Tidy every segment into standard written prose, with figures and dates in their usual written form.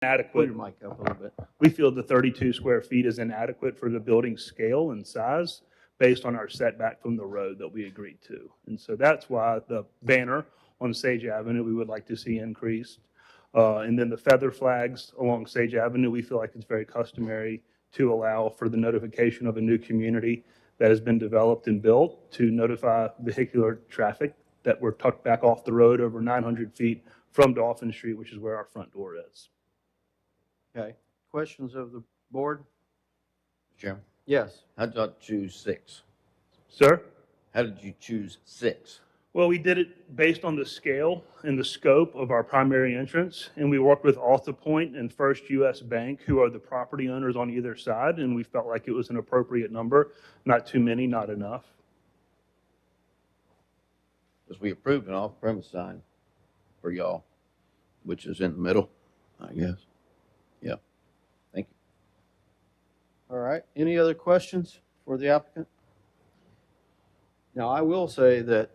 Pull your Adequate. mic up a little bit. We feel the 32 square feet is inadequate for the building scale and size based on our setback from the road that we agreed to. And so that's why the banner on Sage Avenue, we would like to see increased. And then the feather flags along Sage Avenue, we feel like it's very customary to allow for the notification of a new community that has been developed and built to notify vehicular traffic that we're tucked back off the road over 900 feet from Dolphin Street, which is where our front door is. Okay. Questions of the board? Chairman, Yes. how did you choose 6? Sir? How did you choose 6? Well, we did it based on the scale and the scope of our primary entrance, and we worked with Alta Point and First US Bank, who are the property owners on either side, and we felt like it was an appropriate number. Not too many, not enough. Because we approved an off-premise sign for y'all, which is in the middle, I guess. Yeah. Thank you. All right. Any other questions for the applicant? Now, I will say that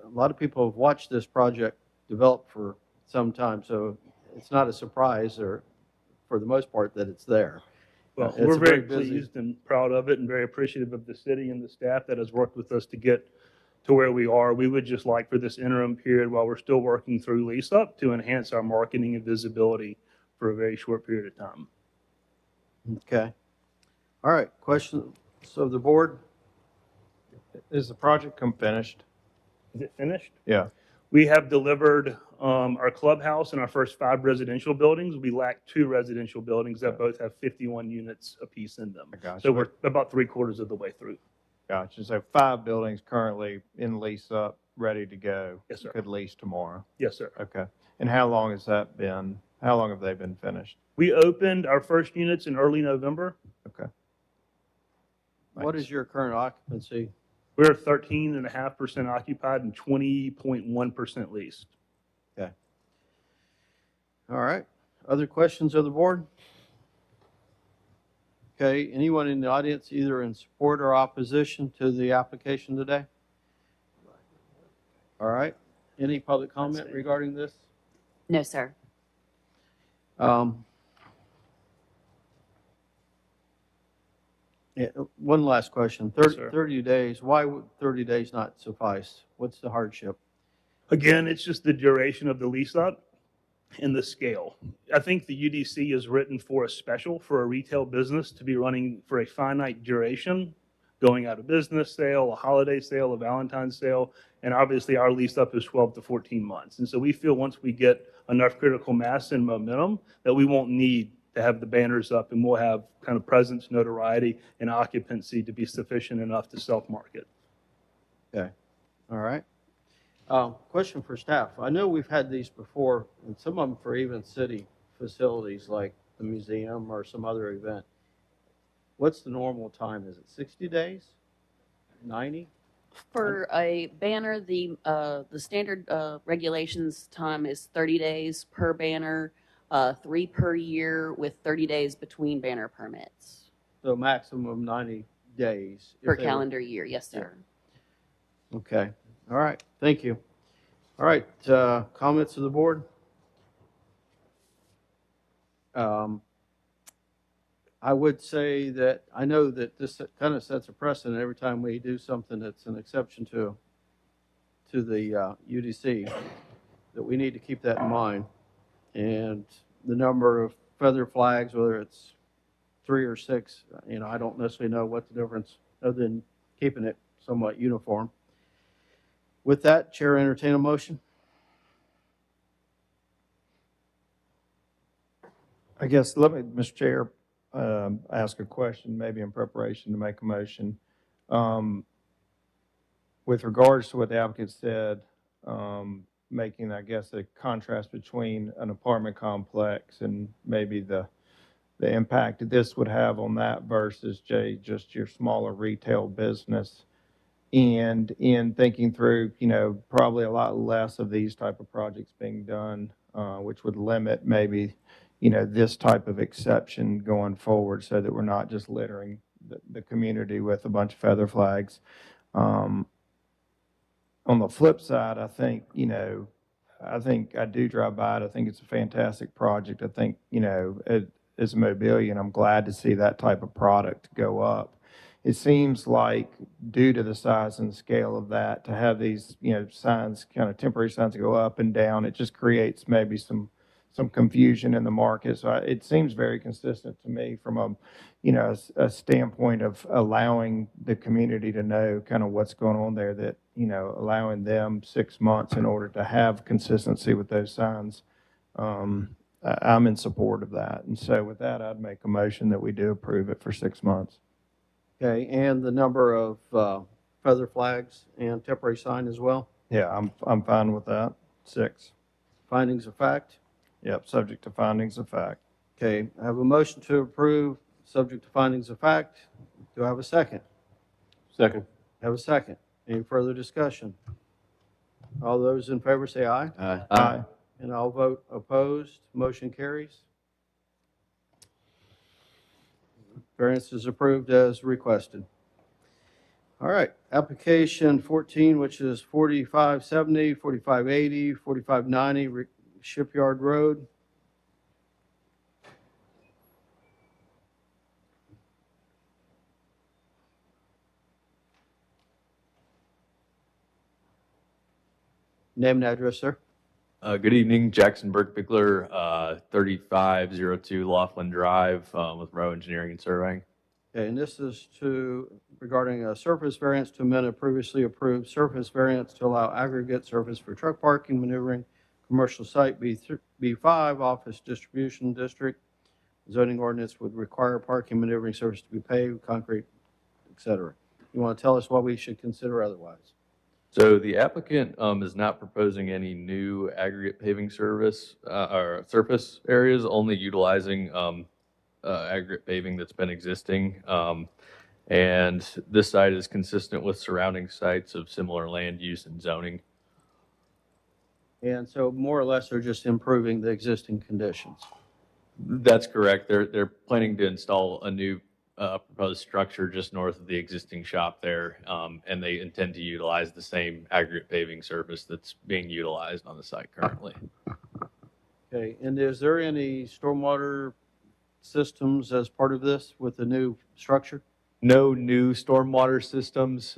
a lot of people have watched this project develop for some time, so it's not a surprise, or for the most part, that it's there. Well, It's we're a very busy- pleased and proud of it and very appreciative of the city and the staff that has worked with us to get to where we are. We would just like for this interim period while we're still working through lease up to enhance our marketing and visibility for a very short period of time. Okay. All right. Questions of the board? Is the project finished? Is it finished? Yeah. We have delivered our clubhouse and our first 5 residential buildings. We lack 2 residential buildings that both have 51 units apiece in them. I got So you. we're about 3/4 of the way through. Gotcha. So 5 buildings currently in lease up, ready to go. Yes, sir. Could lease tomorrow. Yes, sir. Okay. And how long has that been? How long have they been finished? We opened our first units in early November. Okay. What Thanks. is your current occupancy? We're 13.5% occupied and 20.1% leased. Okay. All right. Other questions of the board? Okay. Anyone in the audience either in support or opposition to the application today? All right. Any public comment regarding this? No, sir. Yeah, one last question. Yes, sir. 30 days, why would 30 days not suffice? What's the hardship? Again, it's just the duration of the lease up and the scale. I think the UDC is written for a special for a retail business to be running for a finite duration, going out of business sale, a holiday sale, a Valentine's sale, and obviously our lease up is 12 to 14 months. And so we feel once we get enough critical mass and momentum that we won't need to have the banners up, and we'll have kind of presence, notoriety, and occupancy to be sufficient enough to self-market. Okay. All right. Question for staff. I know we've had these before, and some of them for even city facilities like the museum or some other event. What's the normal time? Is it 60 days? 90? For a banner, the standard regulations time is 30 days per banner, 3 per year, with 30 days between banner permits So maximum 90 days. if per they were- calendar year. Yes, sir. Okay. All right. Thank you. All right. Comments of the board? I would say that I know that this kind of sets a precedent every time we do something that's an exception to the UDC, that we need to keep that in mind. And the number of feather flags, whether it's 3 or 6, I don't necessarily know what the difference, other than keeping it somewhat uniform. With that, Chair, entertain a motion. I guess, let me, Mr. Chair, ask a question, maybe in preparation to make a motion. With regards to what the applicant said, making, I guess, a contrast between an apartment complex and maybe the impact that this would have on that versus, just your smaller retail business. And in thinking through, probably a lot less of these type of projects being done, which would limit maybe, this type of exception going forward, so that we're not just littering the community with a bunch of feather flags. On the flip side, I think, I think I do drive by it. I think it's a fantastic project. I think, as a Mobilian, I'm glad to see that type of product go up. It seems like due to the size and scale of that, to have these, signs, kind of temporary signs go up and down, it just creates maybe some confusion in the market. So it seems very consistent to me from a standpoint of allowing the community to know kind of what's going on there, that, allowing them 6 months in order to have consistency with those signs. I'm in support of that. And so with that, I'd make a motion that we do approve it for 6 months. Okay, and the number of feather flags and temporary sign as well? Yeah, I'm fine with that. 6. Findings of fact? Yep, subject to findings of fact. Okay, I have a motion to approve, subject to findings of fact. Do I have a second? Second. Have a second. Any further discussion? All those in favor say aye. Aye. And I'll vote opposed. Motion carries. Variance is approved as requested. All right, application 14, which is 4570, 4580, 4590 Shipyard Road. Name and address, sir. Good evening, Jackson Burke Bickler, 3502 Laughlin Drive, with Rowe Engineering and Surveying. Okay, and this is regarding a surface variance to amend a previously approved surface variance to allow aggregate surface for truck parking, maneuvering, commercial site B5, office distribution district. Zoning ordinance would require parking, maneuvering surface to be paved, concrete, et cetera. You want to tell us what we should consider otherwise? So the applicant is not proposing any new aggregate paving service or surface areas, only utilizing aggregate paving that's been existing. And this site is consistent with surrounding sites of similar land use and zoning. And so more or less they're just improving the existing conditions. That's correct. They're planning to install a new proposed structure just north of the existing shop there, and they intend to utilize the same aggregate paving surface that's being utilized on the site currently. Okay, and is there any stormwater systems as part of this with the new structure? No new stormwater systems,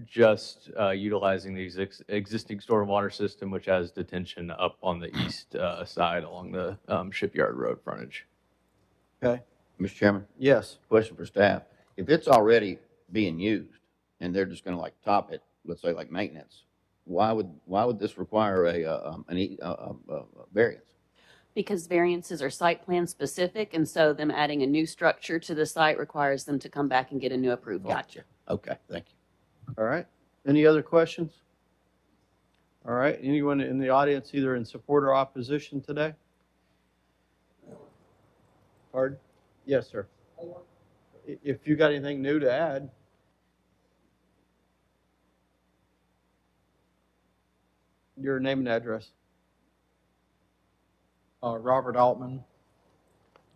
just utilizing the existing stormwater system, which has detention up on the east side along the Shipyard Road frontage. Okay, Mr. Chairman, yes. question for staff. If it's already being used and they're just gonna like top it, let's say like maintenance, why would this require a variance? Because variances are site plan specific, and so them adding a new structure to the site requires them to come back and get a new approval. Gotcha. Okay, thank you. All right. Any other questions? All right. Anyone in the audience either in support or opposition today? Pardon? Yes, sir. If you got anything new to add. Your name and address. Robert Altman,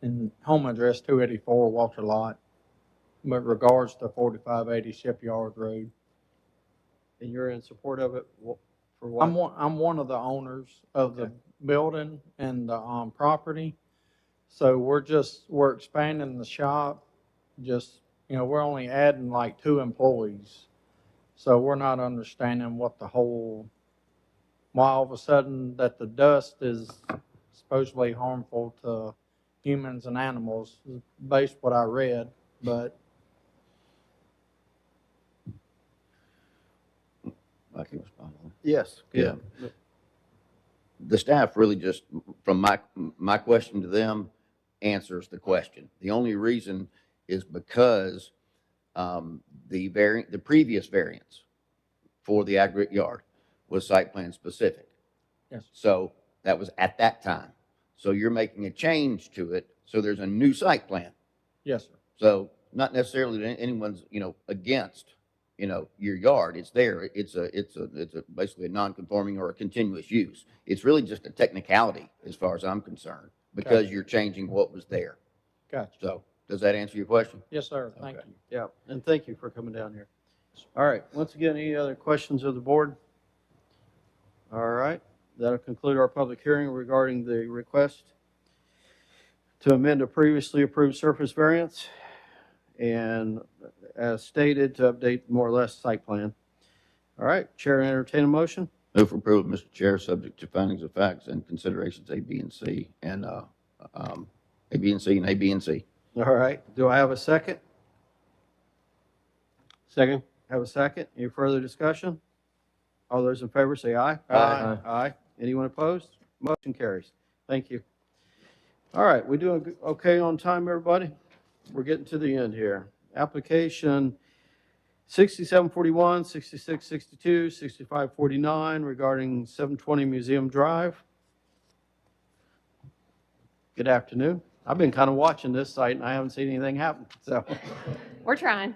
and home address 284 Walter Lot, but regards to 4580 Shipyard Road. And you're in support of it for what? I'm one of the owners of the building and the property, so we're expanding the shop. We're only adding like 2 employees, so we're not understanding why all of a sudden that the dust is supposedly harmful to humans and animals, based what I read, but I can respond to that. Yes. Yeah. The staff really just, from my question to them, answers the question. The only reason is because the previous variance for the aggregate yard was site plan specific. yes, So that was at that time. So you're making a change to it, so there's a new site plan. yes, sir. So not necessarily that anyone's, against, your yard. It's there. It's basically a non-conforming or a continuous use. It's really just a technicality as far as I'm concerned, because Gotcha. you're changing what was there. Gotcha. So does that answer your question? Yes, sir. Thank Okay. you. Yeah, and thank you for coming down here. All right, once again, any other questions of the board? All right, that'll conclude our public hearing regarding the request to amend a previously approved surface variance and, as stated, to update more or less site plan. All right, Chair, entertain a motion. Move for approval, Mr. Chair, subject to findings of facts and considerations A, B, and C, and A, B, and C, and A, B, and C. All right, do I have a second? Second. Have a second? Any further discussion? All those in favor say aye. Aye. Aye. Anyone opposed? Motion carries. Thank you. All right, we doing okay on time, everybody? We're getting to the end here. Application 6741, 6662, 6549 regarding 720 Museum Drive. Good afternoon. I've been kind of watching this site and I haven't seen anything happen, so. We're trying.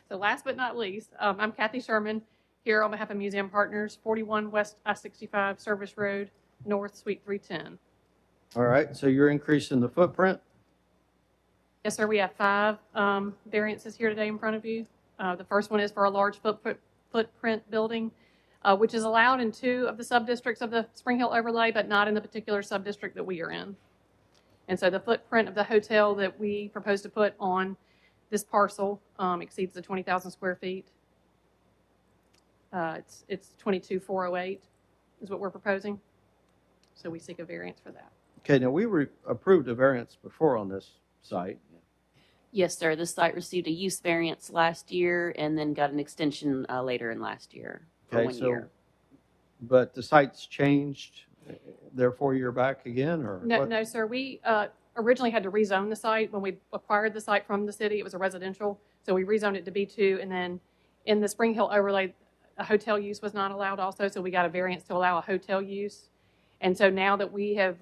So last but not least, I'm Kathy Sherman here on behalf of Museum Partners, 41 West I-65 Service Road, North Suite 310. All right, so you're increasing the footprint? Yes, sir, we have 5 variances here today in front of you. The first one is for a large footprint building, which is allowed in 2 of the sub-districts of the Spring Hill overlay, but not in the particular sub-district that we are in. And so the footprint of the hotel that we propose to put on this parcel exceeds the 20,000 square feet. It's 22,408 is what we're proposing. So we seek a variance for that. Okay, now we approved a variance before on this site. Yes, sir. This site received a use variance last year and then got an extension later in last year for Okay, 1 so, year. but the site's changed, therefore you're back again, or? No, what? no, sir. We originally had to rezone the site. When we acquired the site from the city, it was a residential. So we rezoned it to B2. And then in the Spring Hill overlay, a hotel use was not allowed also. So we got a variance to allow a hotel use. And so now that we have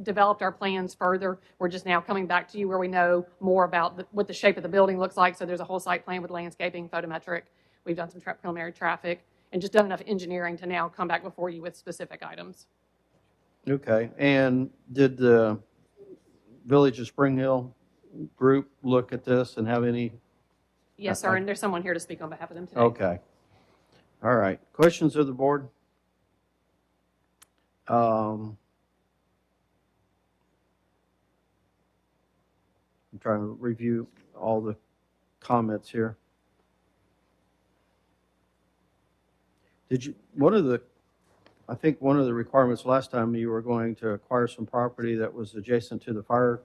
developed our plans further, we're just now coming back to you where we know more about what the shape of the building looks like. So there's a whole site plan with landscaping, photometric. We've done some preliminary traffic and just done enough engineering to now come back before you with specific items. Okay, and did the Village of Spring Hill group look at this and have any? Yes, sir. And there's someone here to speak on behalf of them today. Okay. All right. Questions of the board? I'm trying to review all the comments here. I think one of the requirements last time you were going to acquire some property that was adjacent to the fire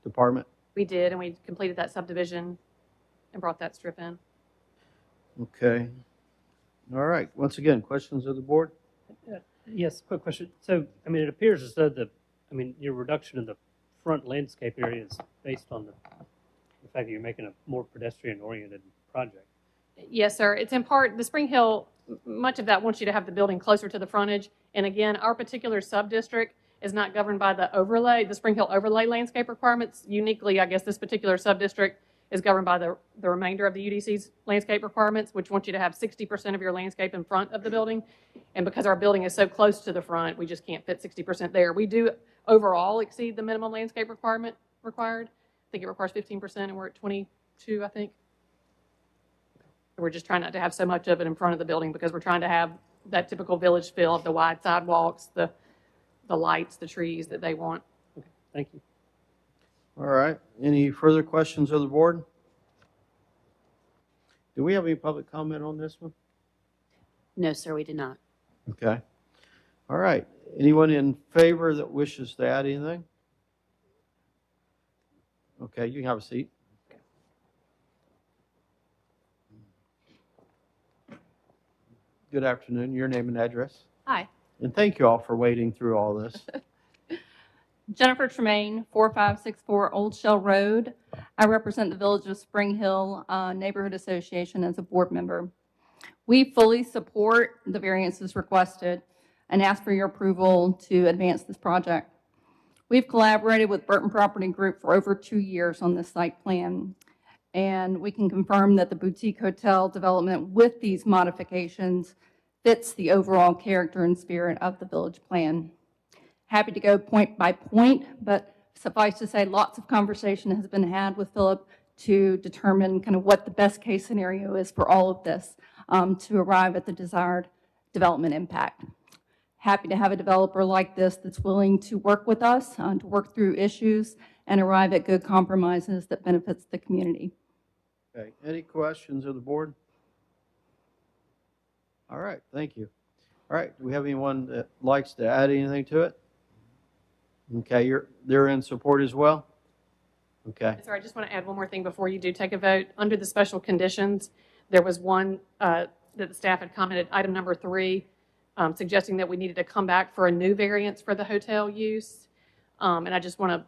department? We did, and we completed that subdivision and brought that strip in. Okay. All right. Once again, questions of the board? Yes, quick question. So, I mean, it appears as though your reduction in the front landscape area is based on the fact that you're making a more pedestrian-oriented project. Yes, sir. It's in part, the Spring Hill, much of that wants you to have the building closer to the frontage. And again, our particular sub-district is not governed by the overlay, the Spring Hill overlay landscape requirements. Uniquely, I guess this particular sub-district is governed by the remainder of the UDC's landscape requirements, which want you to have 60% of your landscape in front of the building. And because our building is so close to the front, we just can't fit 60% there. We do overall exceed the minimum landscape requirement required. I think it requires 15%, and we're at 22, I think. We're just trying not to have so much of it in front of the building because we're trying to have that typical village feel of the wide sidewalks, the lights, the trees that they want. Okay, thank you. All right. Any further questions of the board? Do we have any public comment on this one? No, sir, we did not. Okay. All right. Anyone in favor that wishes to add anything? Okay, you can have a seat. Good afternoon. Your name and address? Hi, And thank you all for waiting through all this. Jennifer Tremaine, 4564 Old Shell Road. I represent the Village of Spring Hill Neighborhood Association as a board member. We fully support the variances requested and ask for your approval to advance this project. We've collaborated with Burton Property Group for over 2 years on this site plan, and we can confirm that the boutique hotel development with these modifications fits the overall character and spirit of the village plan. Happy to go point by point, but suffice to say, lots of conversation has been had with Philip to determine kind of what the best case scenario is for all of this to arrive at the desired development impact. happy to have a developer like this that's willing to work with us, to work through issues and arrive at good compromises that benefits the community. Okay, any questions of the board? All right, thank you. All right, do we have anyone that likes to add anything to it? Okay, they're in support as well? Okay, Sorry, I just want to add one more thing before you do take a vote. Under the special conditions, there was one that the staff had commented, item number 3, suggesting that we needed to come back for a new variance for the hotel use. And I just want to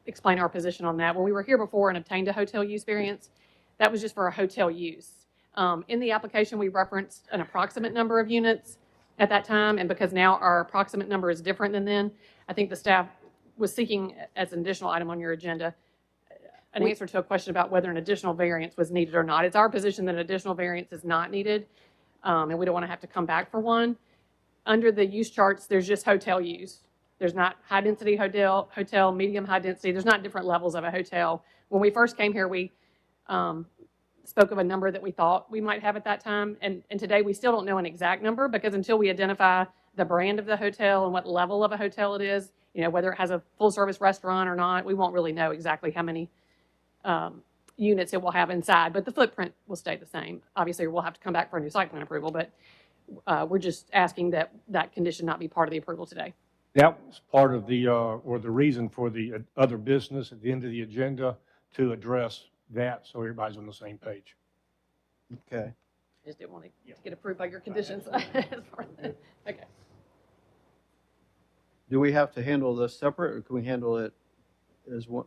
explain our position on that. When we were here before and obtained a hotel use variance, that was just for a hotel use. In the application, we referenced an approximate number of units at that time, and because now our approximate number is different than then, I think the staff was seeking, as an additional item on your agenda, an answer to a question about whether an additional variance was needed or not. It's our position that an additional variance is not needed, and we don't want to have to come back for one. Under the use charts, there's just hotel use. There's not high-density hotel, medium high density. There's not different levels of a hotel. When we first came here, we spoke of a number that we thought we might have at that time, and today we still don't know an exact number, because until we identify the brand of the hotel and what level of a hotel it is, whether it has a full-service restaurant or not, we won't really know exactly how many units it will have inside, but the footprint will stay the same. Obviously, we'll have to come back for a new site plan approval, but we're just asking that that condition not be part of the approval today. That was part of the, or the reason for the other business at the end of the agenda to address that, so everybody's on the same page. okay. I just didn't want to get approved by your conditions. Okay. Do we have to handle this separate, or can we handle it as one?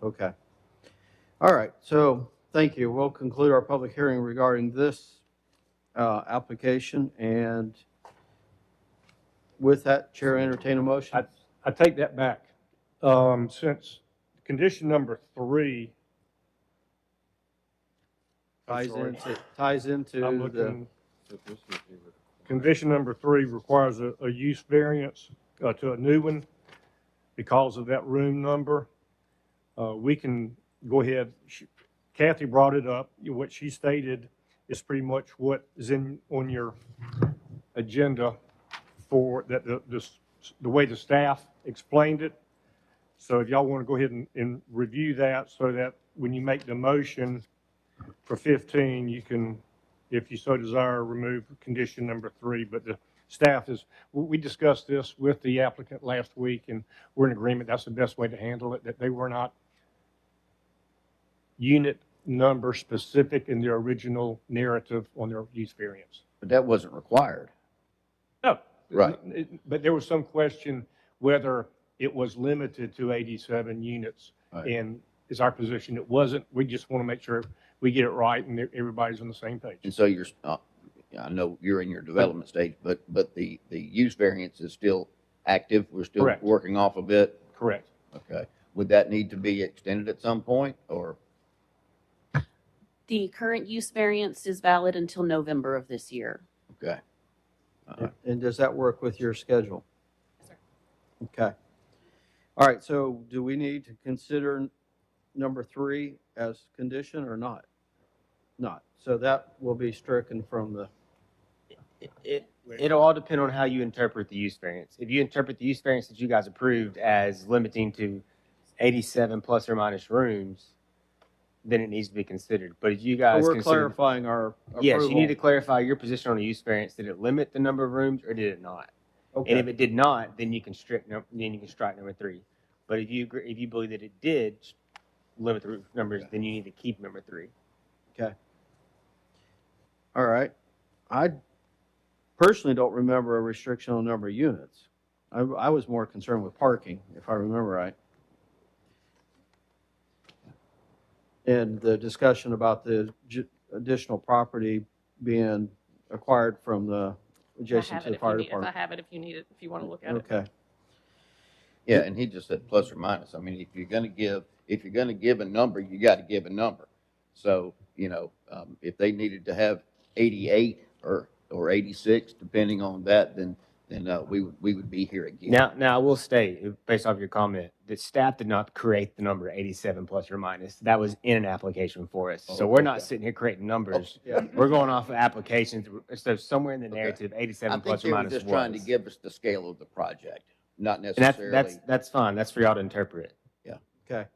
Okay. All right, so thank you. We'll conclude our public hearing regarding this application, and with that, Chair, entertain a motion. I take that back. Since condition number 3 ties into I'm the, looking, condition number 3 requires a use variance to a new one because of that room number. We can go ahead. Kathy brought it up. What she stated is pretty much what is on your agenda for that, the way the staff explained it. So if y'all want to go ahead and review that, so that when you make the motion for 15, you can, if you so desire, remove condition number 3. But the staff we discussed this with the applicant last week, and we're in agreement that's the best way to handle it, that they were not unit number specific in their original narrative on their use variance. But that wasn't required. No. Right. But there was some question whether it was limited to 87 units. Right. And is our position it wasn't. We just want to make sure we get it right and everybody's on the same page. And so I know you're in your development stage, but the use variance is still active. We're still Correct. working off of it. Correct. Okay. Would that need to be extended at some point, or? The current use variance is valid until November of this year. Okay. and does that work with your schedule? Yes, sir. Okay. All right, so do we need to consider number 3 as condition or not? Not. So that will be stricken from the, It'll all depend on how you interpret the use variance. If you interpret the use variance that you guys approved as limiting to 87 plus or minus rooms, then it needs to be considered. But if you guys we're consider, clarifying our approval. yes, you need to clarify your position on the use variance. Did it limit the number of rooms or did it not? Okay. And if it did not, then you can strike number 3. But if you believe that it did limit the numbers, then you need to keep number 3. Okay. All right. I personally don't remember a restriction on number of units. I was more concerned with parking, if I remember right. And the discussion about the additional property being acquired from the adjacent to the fire department. I have it if you need it, if you want to look at it. Okay. Yeah, and he just said plus or minus. I mean, if you're going to give a number, you got to give a number. So, if they needed to have 88 or 86, depending on that, then then we would be here again. Now I will state, based off your comment, that staff did not create the number 87 plus or minus. That was in an application for us. So we're not sitting here creating numbers. Yeah. We're going off of applications. So somewhere in the Okay. narrative, I 87 think plus or they were minus just was. trying to give us the scale of the project, not And necessarily. that's fine. That's for y'all to interpret. Okay.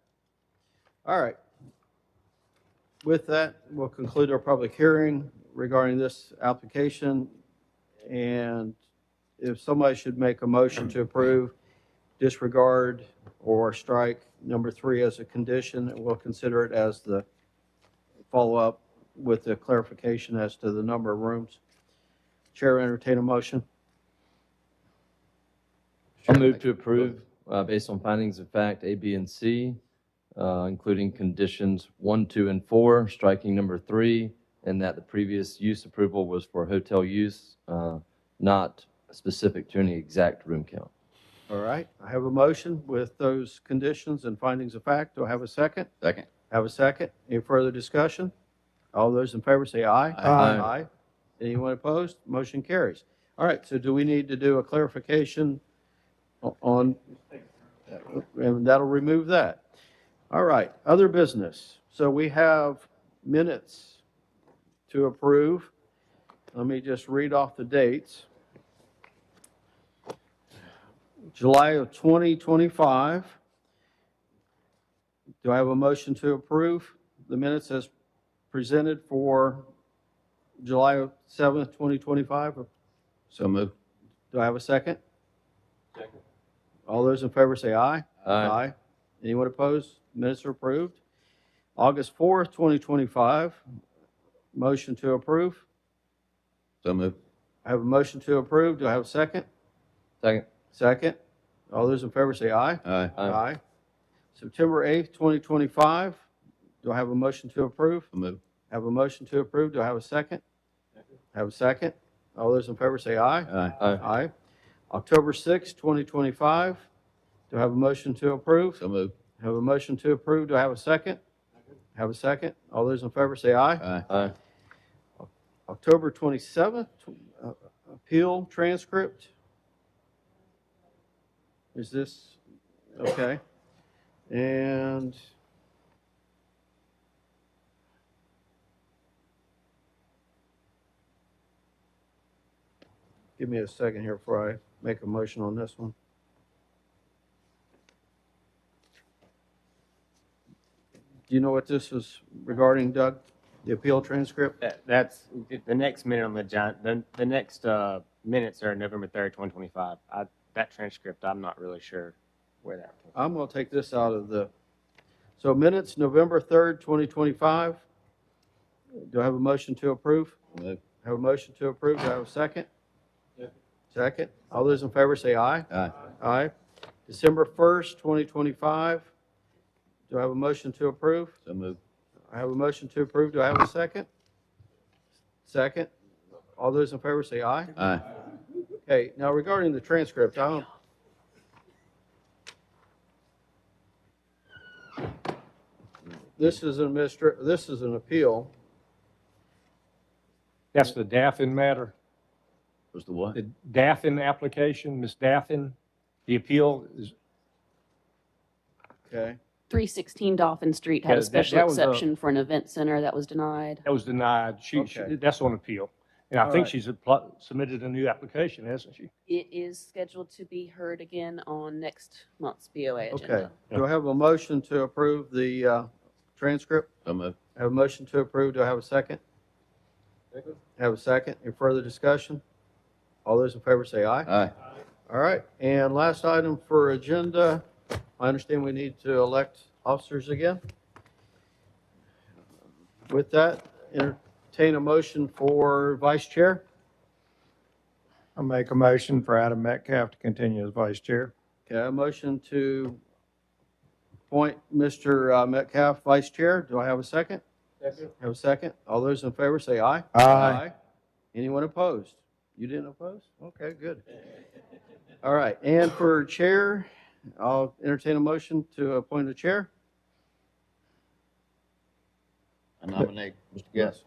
All right. With that, we'll conclude our public hearing regarding this application. And if somebody should make a motion to approve, disregard, or strike number 3 as a condition, and we'll consider it as the follow-up with the clarification as to the number of rooms. Chair, entertain a motion. I'll move to approve based on findings of fact A, B, and C, including conditions 1, 2, and 4, striking number 3, and that the previous use approval was for hotel use, not specific to any exact room count. All right, I have a motion with those conditions and findings of fact. Do I have a second? Second. Have a second. Any further discussion? All those in favor say aye. Aye. Aye. Anyone opposed? Motion carries. All right, so do we need to do a clarification on, and that'll remove that. All right, other business. So we have minutes to approve. Let me just read off the dates. July of 2025. Do I have a motion to approve the minutes as presented for July 7th, 2025? So move. Do I have a second? Second. All those in favor say aye. Aye. Anyone opposed? Minutes are approved. August 4th, 2025. Motion to approve. So move. I have a motion to approve. Do I have a second? Second. Second. All those in favor say aye. Aye. Aye. September 8th, 2025. Do I have a motion to approve? So move. Have a motion to approve. Do I have a second? Have a second. All those in favor say aye. Aye. Aye. Aye. October 6th, 2025. Do I have a motion to approve? So move. Have a motion to approve. Do I have a second? Have a second. All those in favor say aye. Aye. Aye. October 27th, appeal transcript. Is this, okay. And give me a second here before I make a motion on this one. Do you know what this is regarding, Doug? The appeal transcript? That's the next minute on the next minutes are November 3rd, 2025. That transcript, I'm not really sure where that came from. I'm going to take this out of the, so minutes, November 3rd, 2025. Do I have a motion to approve? So move. Have a motion to approve. Do I have a second? Second. All those in favor say aye. Aye. Aye. December 1st, 2025. Do I have a motion to approve? So move. I have a motion to approve. Do I have a second? Second. All those in favor say aye. Aye. Okay, now regarding the transcript, I don't. This is an appeal. That's the Daffin matter, Was the what? the Daffin application, Ms. Daffin. The appeal is, Okay. 316 Dolphin Street had Yeah, a that- special that was a- exception for an event center that was denied. that was denied. Okay. That's on appeal. And I All think right. she's submitted a new application, hasn't she? It is scheduled to be heard again on next month's BOA Okay. agenda. Do I have a motion to approve the transcript? So move. I have a motion to approve. Do I have a second? Have a second. Any further discussion? All those in favor say aye. Aye. All right. And last item for agenda, I understand we need to elect officers again. With that, entertain a motion for vice chair. I'll make a motion for Adam Metcalf to continue as vice chair. Okay, a motion to appoint Mr. Metcalf vice chair. Do I have a second? Second. Have a second? All those in favor say aye. Aye. Anyone opposed? You didn't oppose? Okay, good. All right, and for chair, I'll entertain a motion to appoint a chair. I nominate Mr. Guest.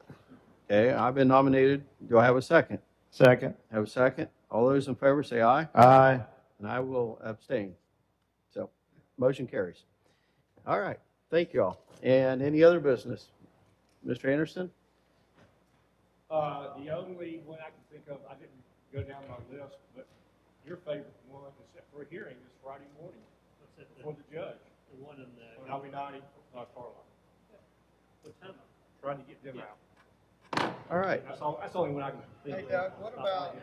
Okay, I've been nominated. Do I have a second? Second. Have a second? All those in favor say aye, Aye. and I will abstain. So, motion carries. All right, thank you all. And any other business? Mr. Anderson? The only one I can think of, I didn't go down my list, but your favorite one, except for a hearing, is Friday morning What's it, before the judge the one in on the, Highway 90, Carlisle. what time? Trying to get them out. All right. That's the only one I can think Hey of. Doug, what about,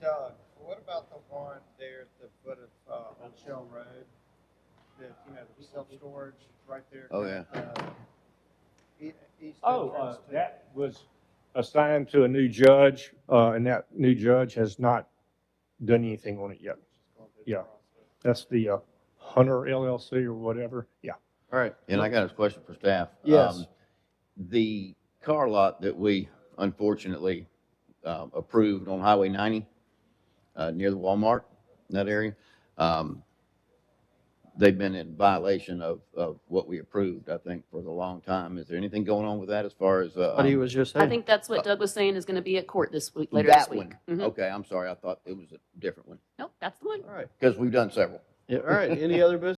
Doug, what about the one there at the foot of, Old Shell Road? That, the self-storage right there. Oh, yeah. East Oh, entrance to- that was assigned to a new judge, and that new judge has not done anything on it yet. Yeah, that's the Hunter LLC or whatever. Yeah. All right. And I got a question for staff. Yes. The car lot that we unfortunately approved on Highway 90, near the Walmart, in that area, they've been in violation of what we approved, I think, for a long time. Is there anything going on with that as far as? What he was just saying. I think that's what Doug was saying is going to be at court this week, later this That week. one? Mhm. Okay, I'm sorry. I thought it was a different one, Nope, that's the one. All right. because we've done several. Yeah, all right. Any other business?